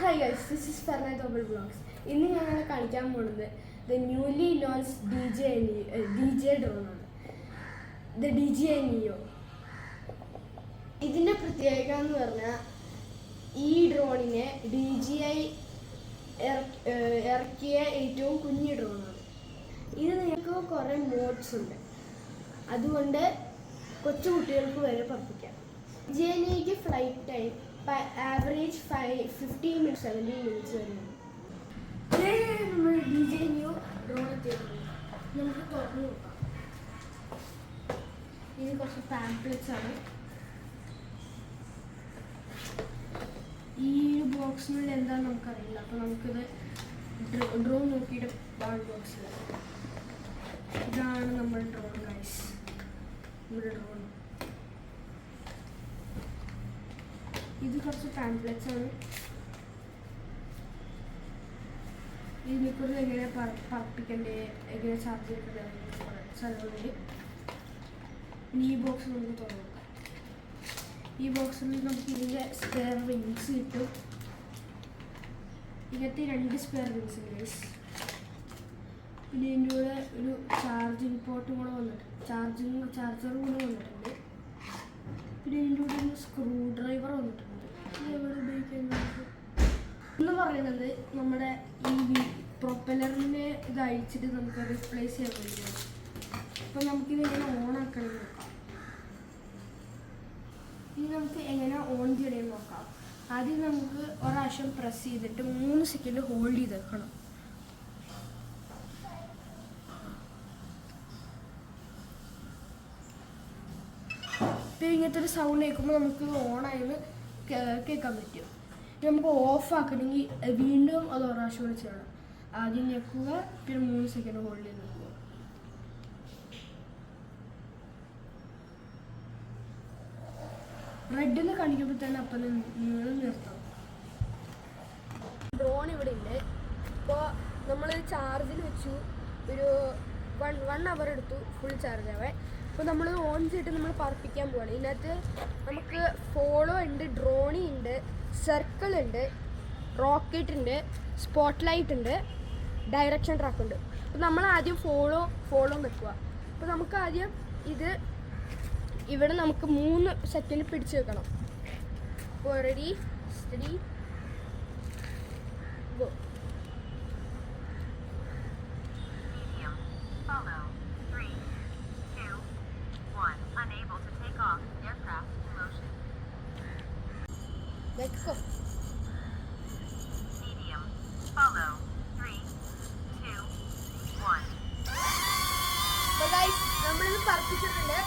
Hi guys, this is Farnay Double Vlogs. ഇന്ന് ഞങ്ങൾ കളിക്കാൻ പോകുന്നത് the newly launched DJ drone ആണ്. The DJI Neo. ഇതിന്റെ പ്രത്യേകത എന്ന് പറഞ്ഞാൽ ഈ ഡ്രോണിനെ DJI ഇറക്കിയ ഏറ്റവും കുഞ്ഞു ഡ്രോണാണ്. ഇത് നിങ്ങൾക്ക് കുറേ മോഡ്സ് ഉണ്ട്, അതുകൊണ്ട് കൊച്ചു കുട്ടികൾക്ക് വരെ പറപ്പിക്കാം. DJI Neoയ്ക്ക് flight time average 15 minutes 17 minutes വരെയാണ്. നമ്മൾ DJI Neo ഡ്രോൺ എത്തിയിട്ടുണ്ട്. നമുക്ക് തുറന്നു നോക്കാം. ഇത് കുറച്ച് പാംപ്ലെറ്റ്സ് ആണ്. ഈ ബോക്സിനുള്ളിൽ എന്താണെന്ന് നമുക്കറിയില്ല, അപ്പോൾ നമുക്കിത് ഡ്രോൺ നോക്കിയിട്ട് ബോക്സിൽ ഇതാണ് നമ്മുടെ ഡ്രോൺ ഗൈസ്. നമ്മുടെ ഡ്രോൺ ഇത് കുറച്ച് പാംപ്ലെറ്റ്സ് ആണ്. ഇതിനെക്കുറിച്ച് എങ്ങനെ പറപ്പിക്കണ്ടേ, എങ്ങനെ ചാർജ് ചെയ്യണ്ടേ സ്ഥലമുണ്ട്. ഈ ബോക്സ് നമുക്ക് തുറന്നു നോക്കാം. ഈ ബോക്സിൽ നമുക്ക് ഇതിൻ്റെ സ്പെയർ വിങ്സ് കിട്ടും. ഇങ്ങനത്തെ 2 സ്പെയർ വിങ്സ് ഉണ്ട്. പിന്നെ ഇതിൻ്റെ കൂടെ ഒരു ചാർജിങ് പോർട്ടും കൂടെ വന്നിട്ടുണ്ട്, ചാർജറും കൂടെ വന്നിട്ടുണ്ട്. പിന്നെ ഇതിൻ്റെ കൂടെ ഒരു സ്ക്രൂ ഡ്രൈവർ വന്നിട്ടുണ്ട്. എവിടെ ഉപയോഗിക്കുന്നത് എന്ന് പറയുന്നത് നമ്മുടെ ഈ പ്രൊപ്പലറിനെ ഇത് അഴിച്ചിട്ട് നമുക്ക് റീപ്ലേസ് ചെയ്യാൻ പറ്റും. അപ്പം നമുക്കിത് എങ്ങനെ ഓൺ ആക്കണം നോക്കാം. ഇനി നമുക്ക് എങ്ങനെ ഓൺ ചെയ്യണമെന്ന് നോക്കാം. ആദ്യം നമുക്ക് ഒരാവശ്യം പ്രസ് ചെയ്തിട്ട് 3 സെക്കൻഡ് ഹോൾഡ് ചെയ്ത് വെക്കണം. ഇപ്പം ഇങ്ങനത്തെ ഒരു സൗണ്ട് കേൾക്കുമ്പോൾ നമുക്ക് ഓണായെന്ന് കേൾക്കാൻ പറ്റും. നമുക്ക് ഓഫ് ആക്കണമെങ്കിൽ വീണ്ടും അത് ഒരാവശ്യം കൂടെ ചെയ്യണം. ആദ്യം ഞെക്കുക, പിന്നെ 3 സെക്കൻഡ് ഹോൾഡ് ചെയ്ത് നിൽക്കുക. റെഡിന്ന് കാണിക്കുമ്പോൾ തന്നെ അപ്പം നിർത്തണം. ഡ്രോൺ ഇവിടെ ഉണ്ട്. ഇപ്പോൾ നമ്മൾ ചാർജിൽ വെച്ചു, ഒരു 1 hour എടുത്തു ഫുൾ ചാർജ് ആവാൻ. അപ്പോൾ നമ്മൾ ഓൺ ചെയ്തിട്ട് നമ്മൾ പറപ്പിക്കാൻ പോവാണ്. ഇതിനകത്ത് നമുക്ക് ഫോളോ ഉണ്ട്, ഡ്രോണി ഉണ്ട്, സർക്കിൾ ഉണ്ട്, റോക്കറ്റ് ഉണ്ട്, സ്പോട്ട് ലൈറ്റ് ഉണ്ട്, ഡയറക്ഷൻ ട്രാക്ക് ഉണ്ട്. അപ്പോൾ നമ്മൾ ആദ്യം ഫോളോ വെക്കുക. അപ്പോൾ നമുക്ക് ആദ്യം ഇത് ഇവിടെ നമുക്ക് 3 സെക്കൻഡ് പിടിച്ച് വെക്കണം. അപ്പോൾ ready steady go. Let's go. Medium. Follow. 3, 2, 1. അപ്പോൾ ഗൈസ് നമ്മളിത് പറപ്പിച്ചിട്ടുണ്ട്.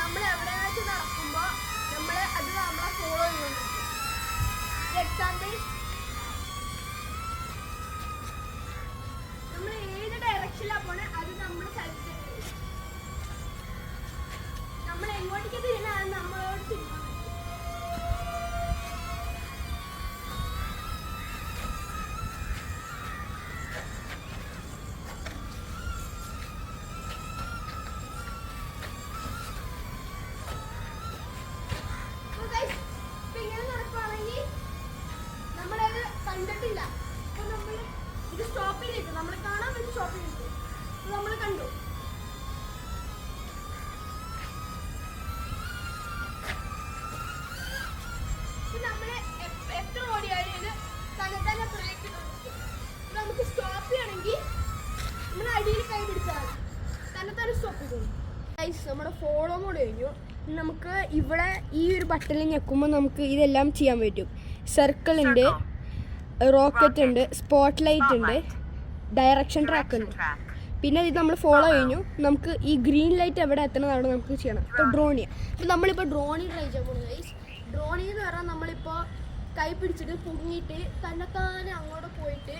നമ്മൾ എവിടെയായിട്ട് നടക്കുമ്പോൾ അത് നമ്മളെ ഫോളോ ചെയ്യുന്നുണ്ട്. എക്സാമ്പിൾ നമ്മൾ ഏത് ഡയറക്ഷനിലാണ് പോണേ അത് നമ്മൾ നമ്മൾ എങ്ങോട്ടേക്ക് തിരിഞ്ഞാൽ അത് നമ്മളോട് തിരിഞ്ഞാൽ മതി. കണ്ടിട്ടില്ല, അപ്പോൾ നമ്മൾ ഇത് സ്റ്റോപ്പ് ചെയ്തിട്ട് നമ്മൾ കാണാൻ വേണ്ടി സ്റ്റോപ്പ് ചെയ്തിട്ട് നമ്മൾ കണ്ടു. നമ്മൾ എത്ര ഓടിയാലും ഇത് തന്നെ ബ്രേക്ക് നമുക്ക് സ്റ്റോപ്പ് ചെയ്യണമെങ്കിൽ നമ്മൾ അടിയിൽ കൈ പിടിച്ചാൽ തന്നെ സ്റ്റോപ്പ് ചെയ്തോളൂ. നമ്മുടെ ഫോളോ മോഡ് കഴിഞ്ഞു. നമുക്ക് ഇവിടെ ഈ ഒരു ബട്ടണിൽ ഞെക്കുമ്പോൾ നമുക്ക് ഇതെല്ലാം ചെയ്യാൻ പറ്റും. സർക്കിൾ ഉണ്ട്, റോക്കറ്റ് ഉണ്ട്, സ്പോട്ട് ലൈറ്റ് ഉണ്ട്, ഡയറക്ഷൻ ട്രാക്ക് ഉണ്ട്. പിന്നെ ഇത് നമ്മൾ ഫോളോ കഴിഞ്ഞു. നമുക്ക് ഈ ഗ്രീൻ ലൈറ്റ് എവിടെ എത്തണതാണ് നമുക്ക് ചെയ്യണം. ഇപ്പോൾ ഡ്രോണി, അപ്പോൾ നമ്മളിപ്പോൾ ഡ്രോണി ട്രൈ ചെയ്യാൻ പോകുന്നത് ഗൈസ്. ഡ്രോണി എന്ന് പറഞ്ഞാൽ നമ്മളിപ്പോൾ കൈ പിടിച്ചിട്ട് പൊങ്ങിയിട്ട് തന്നെത്താനെ അങ്ങോട്ട് പോയിട്ട്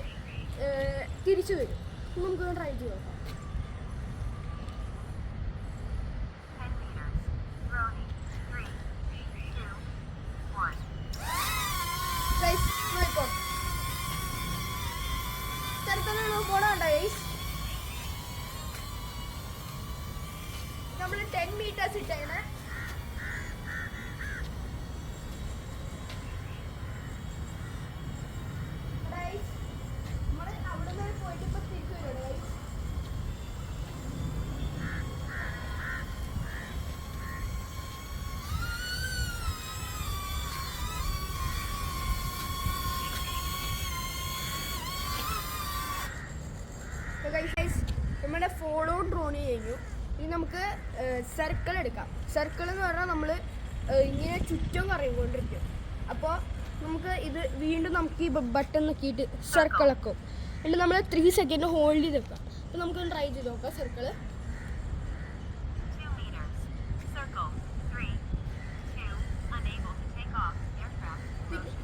തിരിച്ചു വരും. നമുക്ക് ട്രൈ ചെയ്ത് നോക്കാം. നമ്മൾ 10 meters ഇട്ടാണ്. നമ്മുടെ ഫോളോ ഡ്രോൺ കഴിഞ്ഞു. ഇനി നമുക്ക് സർക്കിൾ എടുക്കാം. സർക്കിൾ എന്ന് പറഞ്ഞാൽ നമ്മൾ ഇങ്ങനെ ചുറ്റും കറങ്ങിക്കൊണ്ടിരിക്കും. അപ്പോൾ നമുക്ക് ഇത് വീണ്ടും നമുക്ക് ഈ ബട്ടൺ നോക്കിയിട്ട് സർക്കിൾ ആക്കും. എന്നിട്ട് നമ്മൾ 3 സെക്കൻഡ് ഹോൾഡ് ചെയ്ത് വെക്കാം. അപ്പോൾ നമുക്ക് ട്രൈ ചെയ്ത് നോക്കാം circle. 2 meters. Circle. 3, 2, unable to take off. Aircraft in motion.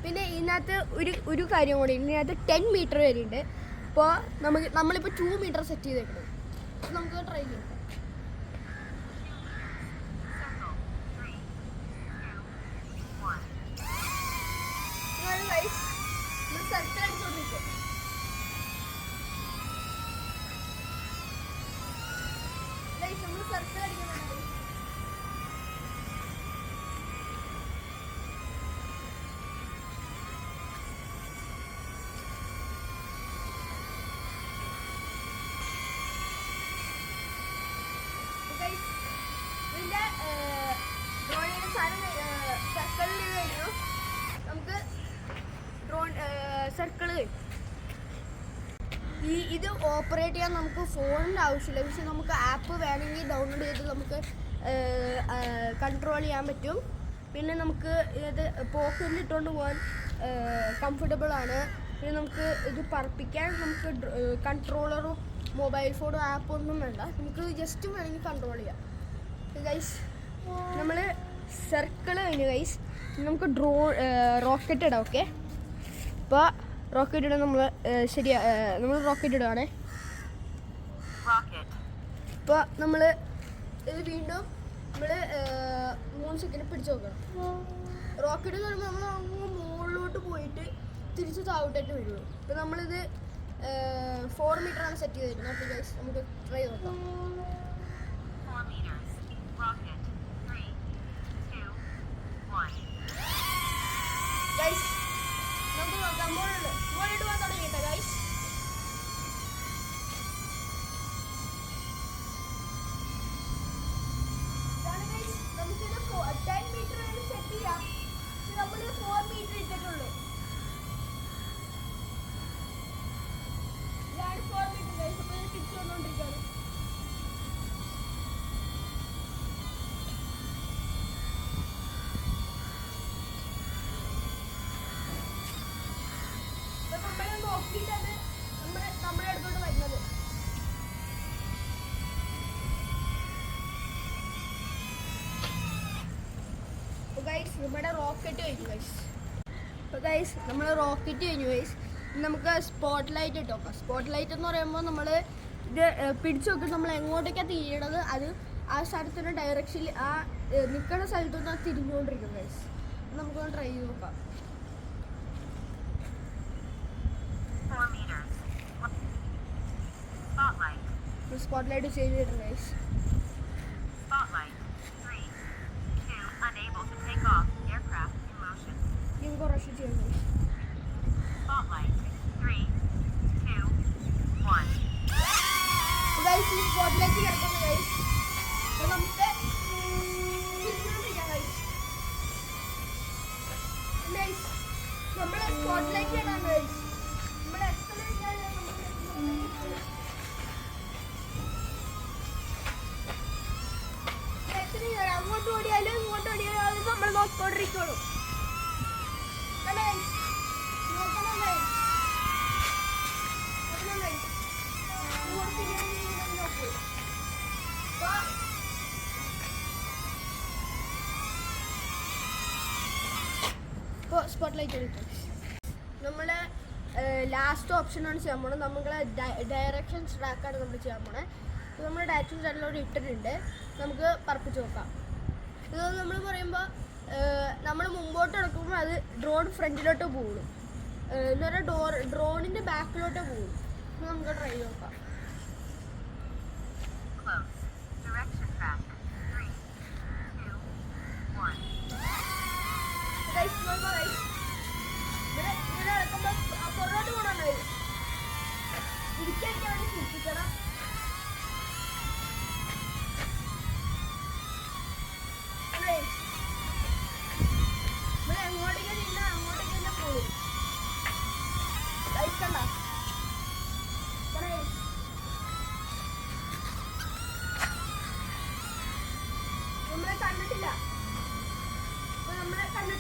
പിന്നെ ഇതിനകത്ത് ഒരു കാര്യം കൂടി, ഇതിനകത്ത് 10 മീറ്റർ വരെ ഉണ്ട്. അപ്പോൾ നമ്മളിപ്പോൾ 2 മീറ്റർ സെറ്റ് ചെയ്തേക്കണം. അപ്പോൾ നമുക്ക് ട്രൈ ചെയ്യാം. Circle. 3, 2, 1. സർക്കിൾ അടിച്ചോണ്ടിരിക്കും. നമ്മൾ സർക്കിൾ അടിക്കുന്നുണ്ട്. ഇതിന്റെ ഡ്രോണിന്റെ സാധനം സർക്കിളിൽ കഴിഞ്ഞു. നമുക്ക് ഡ്രോൺ സർക്കിൾ ഇത് ഓപ്പറേറ്റ് ചെയ്യാൻ നമുക്ക് ഫോണിൻ്റെ ആവശ്യമില്ല. പക്ഷെ നമുക്ക് ആപ്പ് വേണമെങ്കിൽ ഡൗൺലോഡ് ചെയ്ത് നമുക്ക് കൺട്രോൾ ചെയ്യാൻ പറ്റും. പിന്നെ നമുക്ക് ഇത് പോക്കറ്റിൽ ഇട്ടുകൊണ്ട് പോകാൻ കംഫർട്ടബിൾ ആണ്. പിന്നെ നമുക്ക് ഇത് പറപ്പിക്കാൻ നമുക്ക് കൺട്രോളറും മൊബൈൽ ഫോണും ആപ്പൊന്നും വേണ്ട. നമുക്ക് ജസ്റ്റ് വേണമെങ്കിൽ കൺട്രോൾ ചെയ്യാം. ഗൈസ് നമ്മൾ സർക്കിൾ കഴിഞ്ഞു. ഗൈസ് നമുക്ക് റോക്കറ്റ് ഇടാം. ഓക്കെ, ഇപ്പോൾ റോക്കറ്റ് ഇടാൻ നമ്മൾ നമ്മൾ റോക്കറ്റ് ഇടുകയാണേ. ഇപ്പോൾ നമ്മൾ ഇത് വീണ്ടും നമ്മൾ 3 സെക്കൻഡ് പിടിച്ച് നോക്കണം. റോക്കറ്റ് എന്ന് പറയുമ്പോൾ നമ്മൾ അങ്ങ് മുകളിലോട്ട് പോയിട്ട് തിരിച്ച് താഴോട്ടായിട്ട് വരുള്ളൂ. ഇപ്പോൾ നമ്മളിത് 4 മീറ്ററാണ് സെറ്റ് ചെയ്തിരുന്നത്. അപ്പോൾ ഗൈസ് നമുക്ക് ട്രൈ നോക്കാം. 4 meters. Rocket. 3, 2, 1. ഗൈസ് നമുക്ക് നോക്കാം. മുകളിലോട്ട് പോകാൻ തുടങ്ങിയിട്ടാ ഗൈസ്. നമുക്കിത് 10 മീറ്റർ വരെ സെറ്റ് ചെയ്യാം. നമ്മൾ 4 മീറ്റർ ഇട്ടിട്ടുള്ളൂ. ഇതാണ് 4 മീറ്റർ ഗൈസ്. അപ്പോൾ ഇത് തിരിച്ചു വന്നുകൊണ്ടിരിക്കുകയാണ്. നോക്കിയിട്ടത് നമ്മുടെ അടുത്തോട്ട് വരുന്നത്. നമ്മുടെ റോക്കറ്റ് കഴിഞ്ഞു ഗൈസ്. അപ്പോൾ ഗൈസ് നമ്മൾ റോക്കറ്റ് കഴിഞ്ഞു ഗൈസ്. നമുക്ക് സ്പോട്ട് ലൈറ്റ് ഇട്ട് നോക്കാം. സ്പോട്ട് ലൈറ്റ് എന്ന് പറയുമ്പോൾ നമ്മൾ ഇത് പിടിച്ചു നോക്കിയിട്ട് നമ്മൾ എങ്ങോട്ടേക്കാണ് തിരിയണത് അത് ആ സ്ഥലത്തിൻ്റെ ഡയറക്ഷനിൽ ആ നിൽക്കുന്ന സ്ഥലത്തുനിന്ന് അത് തിരിഞ്ഞുകൊണ്ടിരിക്കും ഗൈസ്. നമുക്കൊന്ന് ട്രൈ ചെയ്ത് നോക്കാം. 4 meters. Spotlight. സ്പോട്ട്ലൈറ്റ് ചേഞ്ച് ചെയ്തിട്ടുണ്ട് guys. Spotlight. 3, 2, unable to take off. Aircraft in motion. നമുക്ക് കുറച്ച് ചെയ്യാം ഗൈസ്. Spotlight. 3, 2, 1. ഗൈസ് ഈ സ്പോട്ട്ലൈറ്റ് കിടക്കുന്നു ഗൈസ്. അപ്പോൾ നമുക്ക് തിരിച്ചുകൊണ്ടിരിക്കാം ഗൈസ്. ഗൈസ് നമ്മൾ സ്പോട്ട്ലൈറ്റ് ചെയ്യണം ഗൈസ്. നമ്മൾ എത്ര അങ്ങോട്ട് ഓടിയാലും ഇങ്ങോട്ട് ഓടിയാലും നമ്മൾ നോക്കിക്കൊണ്ടിരിക്കുള്ളൂ. ഇപ്പോൾ സ്പോട്ട്ലൈറ്റ് എടുക്കും. നമ്മൾ ലാസ്റ്റ് ഓപ്ഷനാണ് ചെയ്യാൻ പോണത്. നമ്മളെ ഡയറക്ഷൻസ് ട്രാക്കാണ് നമ്മൾ ചെയ്യാൻ പോണത്. ഇത് നമ്മൾ ഡയറക്ഷൻ ചാനലിലോട് ഇട്ടിട്ടുണ്ട്. നമുക്ക് പറപ്പിച്ച് നോക്കാം. ഇത് നമ്മൾ പറയുമ്പോൾ നമ്മൾ മുമ്പോട്ട് എടുക്കുമ്പോൾ അത് ഡ്രോൺ ഫ്രണ്ടിലോട്ട് പോകും. എന്ന് പറഞ്ഞാൽ ഡ്രോണിൻ്റെ ബാക്കിലോട്ട് പോകും. നമുക്ക് ട്രൈ നോക്കാം. Close. Direction track. 3, 2, 1. ഇവിടെ എടുക്കുമ്പോൾ പുറകോട്ട് പോകണം. ഇരിക്കാൻ വേണ്ടി സൂക്ഷിക്കണം. ഇവിടെ എങ്ങോട്ടേക്ക് നിന്ന അങ്ങോട്ടേക്ക് തന്നെ പോകും. കഴിക്കണ്ട.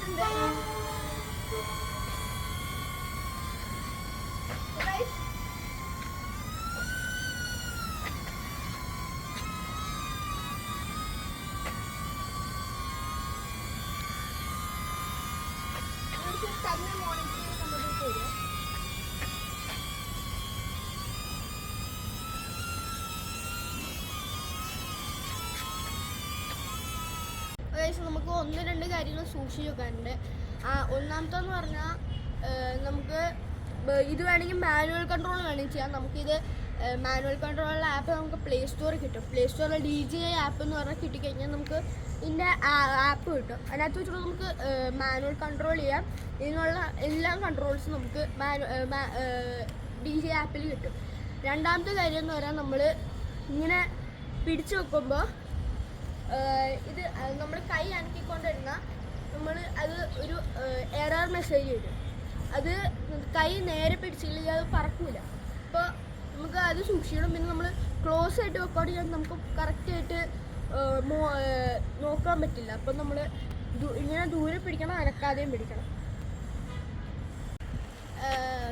ഇട്ടിട്ടുണ്ട്. Guys, നമുക്ക് തന്നെ മോണിറ്റർ കമ്പ്യൂട്ടർ വരും. നമുക്ക് 1-2 കാര്യങ്ങൾ സൂക്ഷിച്ച് വെക്കാനുണ്ട്. ഒന്നാമത്തെന്ന് പറഞ്ഞാൽ നമുക്ക് ഇത് വേണമെങ്കിൽ മാനുവൽ കൺട്രോൾ വേണമെങ്കിൽ ചെയ്യാം. നമുക്കിത് മാനുവൽ കൺട്രോളിലെ ആപ്പ് നമുക്ക് പ്ലേ സ്റ്റോറിൽ കിട്ടും. പ്ലേ സ്റ്റോറിൽ DJI ആപ്പ് എന്ന് പറഞ്ഞാൽ കിട്ടിക്കഴിഞ്ഞാൽ നമുക്ക് ഇതിൻ്റെ ആപ്പ് കിട്ടും. അതിനകത്ത് വെച്ചിട്ട് നമുക്ക് മാനുവൽ കൺട്രോൾ ചെയ്യാം. ഇതിനുള്ള എല്ലാ കൺട്രോൾസും നമുക്ക് DJI ആപ്പിൽ കിട്ടും. രണ്ടാമത്തെ കാര്യം എന്ന് പറഞ്ഞാൽ നമ്മൾ ഇങ്ങനെ പിടിച്ചു വെക്കുമ്പോൾ ഇത് നമ്മൾ കൈ അനക്കിക്കൊണ്ടിരുന്ന നമ്മൾ അത് ഒരു എറർ മെസ്സേജ് വരും. അത് കൈ നേരെ പിടിച്ചില്ലെങ്കിൽ അത് പറക്കില്ല. അപ്പോൾ നമുക്ക് അത് സൂക്ഷിക്കണം. പിന്നെ നമ്മൾ ക്ലോസ് ആയിട്ട് വെക്കുകയാണെങ്കിൽ നമുക്ക് കറക്റ്റായിട്ട് നോക്കാൻ പറ്റില്ല. അപ്പം നമ്മൾ ഇങ്ങനെ ദൂരെ പിടിക്കണം, അനക്കാതെയും പിടിക്കണം.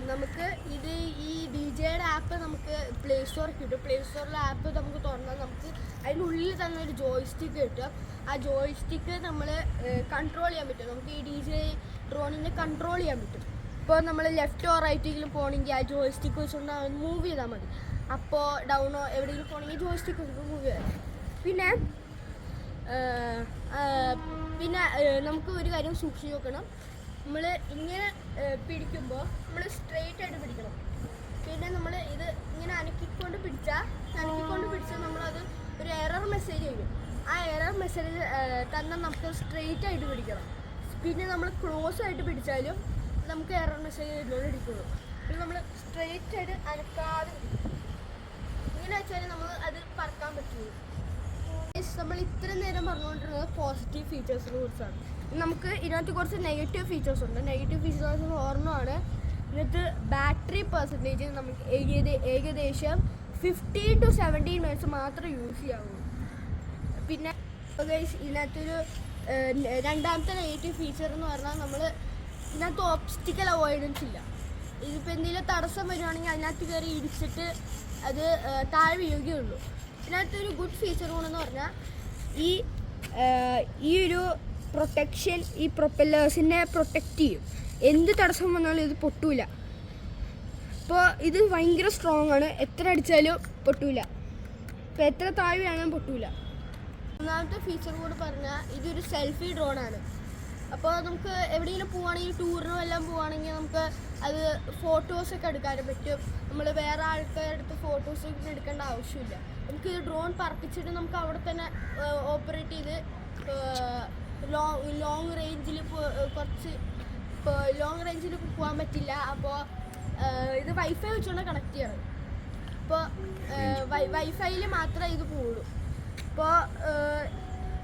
നമുക്ക് ഇത് ഈ DJIയുടെ ആപ്പ് നമുക്ക് പ്ലേ സ്റ്റോറിൽ കിട്ടും. പ്ലേ സ്റ്റോറിലെ ആപ്പ് നമുക്ക് തുറന്നാൽ നമുക്ക് അതിനുള്ളിൽ തന്നെ ഒരു ജോയ്സ്റ്റിക്ക് കിട്ടും. ആ ജോയ്സ്റ്റിക്ക് നമ്മൾ കൺട്രോൾ ചെയ്യാൻ പറ്റും. നമുക്ക് ഈ DJI ഡ്രോണിനെ കൺട്രോൾ ചെയ്യാൻ പറ്റും. ഇപ്പോൾ നമ്മൾ ലെഫ്റ്റോ റൈറ്റെങ്കിലും പോകണമെങ്കിൽ ആ ജോയ്സ്റ്റിക്ക് വെച്ചുകൊണ്ട് മൂവ് ചെയ്താൽ മതി. അപ്പോൾ ഡൗണോ എവിടെയെങ്കിലും പോകണമെങ്കിൽ ജോയ്സ്റ്റിക്ക് വെച്ചിട്ട് മൂവ് ചെയ്യാം. പിന്നെ നമുക്ക് ഒരു കാര്യം സൂക്ഷിച്ച് നോക്കണം. നമ്മൾ ഇങ്ങനെ പിടിക്കുമ്പോൾ നമ്മൾ സ്ട്രെയിറ്റ് ആയിട്ട് പിടിക്കണം. പിന്നെ നമ്മൾ ഇത് ഇങ്ങനെ അനക്കിക്കൊണ്ട് പിടിച്ചാൽ നമ്മളത് ഒരു എറർ മെസ്സേജ് ചെയ്യും. ആ എറർ മെസ്സേജ് തന്നെ നമുക്ക് സ്ട്രെയിറ്റ് ആയിട്ട് പിടിക്കണം. പിന്നെ നമ്മൾ ക്ലോസ് ആയിട്ട് പിടിച്ചാലും നമുക്ക് എറർ മെസ്സേജ് ഇതുകൊണ്ട് ഇടിക്കുള്ളൂ. പിന്നെ നമ്മൾ സ്ട്രെയിറ്റ് ആയിട്ട് അനക്കാതെ പിടിക്കും. ഇങ്ങനെ വെച്ചാൽ നമ്മൾ അത് പറക്കാൻ പറ്റുള്ളൂ. നമ്മൾ ഇത്രയും നേരം പറഞ്ഞുകൊണ്ടിരുന്നത് പോസിറ്റീവ് ഫീച്ചേഴ്സിനെ കുറിച്ചാണ്. നമുക്ക് ഇതിനകത്ത് കുറച്ച് നെഗറ്റീവ് ഫീച്ചേഴ്സ് ഉണ്ട്. നെഗറ്റീവ് ഫീച്ചേഴ്സ് ഓർമ്മയാണ്. ഇതിനകത്ത് ബാറ്ററി പെർസെൻറ്റേജ് നമുക്ക് ഏകദേശം 15 to 17 മിനിറ്റ്സ് മാത്രമേ യൂസ് ചെയ്യാവുള്ളൂ. പിന്നെ ഇതിനകത്തൊരു രണ്ടാമത്തെ നെഗറ്റീവ് ഫീച്ചർ എന്ന് പറഞ്ഞാൽ നമ്മൾ ഇതിനകത്ത് ഓബ്സ്റ്റിക്കൽ അവോയ്ഡൻസ് ഇല്ല. ഇതിപ്പോൾ എന്തെങ്കിലും തടസ്സം വരുവാണെങ്കിൽ അതിനകത്ത് കയറി ഇടിച്ചിട്ട് അത് താഴെ വീഴുകയുള്ളൂ. ഇതിനകത്തൊരു ഗുഡ് ഫീച്ചർ കൊണ്ടെന്ന് പറഞ്ഞാൽ ഈ ഒരു പ്രൊട്ടക്ഷൻ ഈ പ്രൊപ്പല്ലേഴ്സിനെ പ്രൊട്ടക്റ്റ് ചെയ്യും. എന്ത് തടസ്സം വന്നാലും ഇത് പൊട്ടൂല. ഇപ്പോൾ ഇത് ഭയങ്കര സ്ട്രോങ് ആണ്. എത്ര അടിച്ചാലും പൊട്ടൂല. ഇപ്പോൾ എത്ര താഴ്വയാണെങ്കിലും പൊട്ടൂല. ഒന്നാമത്തെ ഫീച്ചർ കൂടെ പറഞ്ഞാൽ ഇതൊരു സെൽഫി ഡ്രോണാണ്. അപ്പോൾ നമുക്ക് എവിടെയെങ്കിലും പോവുകയാണെങ്കിൽ ടൂറിനോ എല്ലാം പോവുകയാണെങ്കിൽ നമുക്ക് അത് ഫോട്ടോസൊക്കെ എടുക്കാനും പറ്റും. നമ്മൾ വേറെ ആൾക്കാരുടെ അടുത്ത് ഫോട്ടോസൊക്കെ എടുക്കേണ്ട ആവശ്യമില്ല. നമുക്ക് ഈ ഡ്രോൺ പറപ്പിച്ചിട്ട് നമുക്ക് അവിടെ തന്നെ ഓപ്പറേറ്റ് ചെയ്ത് ലോങ് റേഞ്ചിൽ പോകാൻ പറ്റില്ല. അപ്പോൾ ഇത് വൈഫൈ വെച്ചുകൊണ്ട് കണക്ട് ചെയ്യണം. ഇപ്പോൾ വൈഫൈയിൽ മാത്രമേ ഇത് പോവുള്ളൂ. ഇപ്പോൾ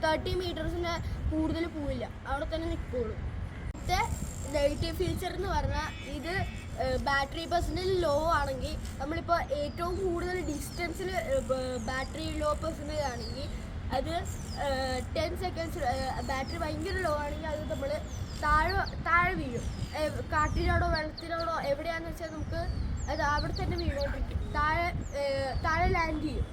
30 മീറ്റേഴ്സിൻ്റെ കൂടുതൽ പോവില്ല, അവിടെ തന്നെ നിൽക്കുകയുള്ളൂ. അടുത്ത നെഗറ്റീവ് ഫീച്ചർ എന്ന് പറഞ്ഞാൽ ഇത് ബാറ്ററി പെർസെൻറ്റേജ് ലോ ആണെങ്കിൽ നമ്മളിപ്പോൾ ഏറ്റവും കൂടുതൽ ഡിസ്റ്റൻസിൽ ബാറ്ററി ലോ പെർസെൻറ്റേജ് ആണെങ്കിൽ അത് 10 സെക്കൻഡ്സ് ബാറ്ററി ഭയങ്കര ലോ ആണെങ്കിൽ അത് നമ്മൾ താഴെ വീഴും. കാട്ടിലോടോ വെള്ളത്തിലോടോ എവിടെയാണെന്ന് വെച്ചാൽ നമുക്ക് അത് അവിടെ തന്നെ വീണോണ്ടിരിക്കും. താഴെ ലാൻഡ് ചെയ്യും.